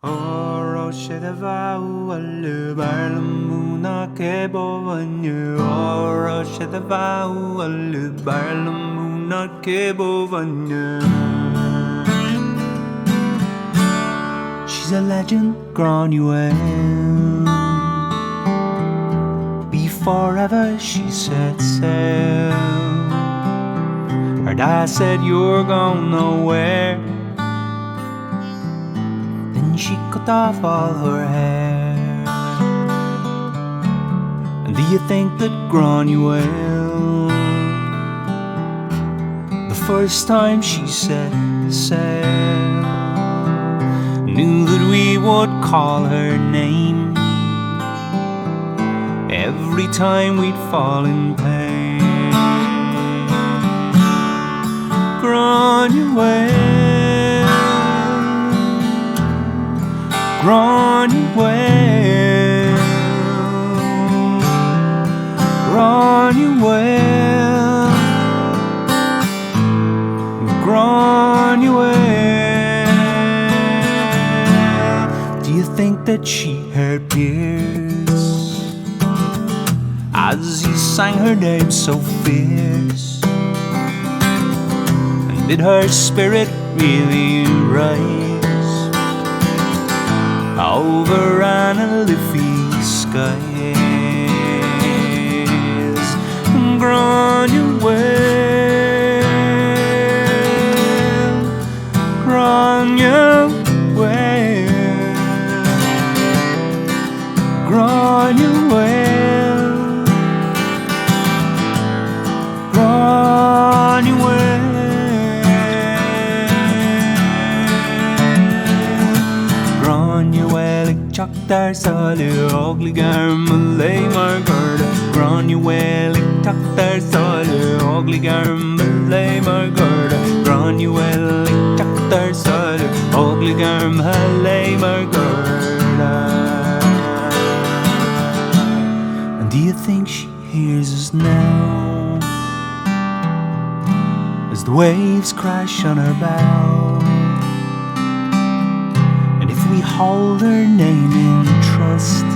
Roshedavalu Barlamuna Kebovanu Roshedavalu Barlamuna Kebovanu. She's a legend, Grainne Mhaol. Before ever she set sail, her dad said, "You're going nowhere." She cut off all her hair. And do you think that Grainne Mhaol, the first time she set sail, knew that we would call her name every time we'd fall in pain? Grainne Mhaol, Grainne Mhaol, Grainne Mhaol, Grainne Mhaol. Do you think that she heard Pearse as he sang her name so fierce? And did her spirit really rise over Anna Liffey skies? Grainne Mhaol, Grainne Mhaol, Grainne Mhaol, Grainne Mhaol. Grainne Mhaol, ik chak daar salu ogli garm lay margarda. Grainne Mhaol, ik chak daar salu ogli garm lay margarda. Grainne Mhaol, ik chak daar salu ogli garm lay margarda. And do you think she hears us now as the waves crash on her bow? We hold her name in trust.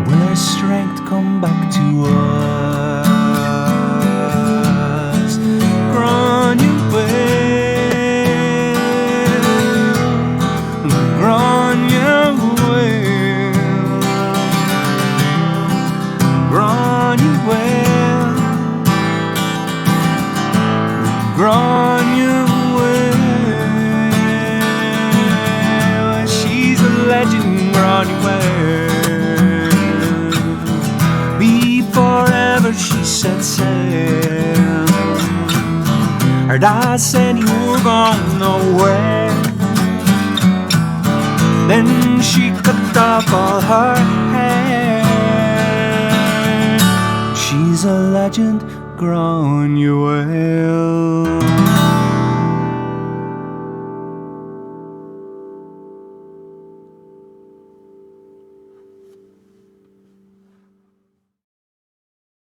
Will her strength come back to us? Grainne Mhaol, Grainne Mhaol, Grainne Mhaol, Grainne Mhaol. Legend, Grainne Mhaol. Before ever she set sail, her dad said, "You're going nowhere." Then she cut off all her hair. She's a legend, Grainne Mhaol.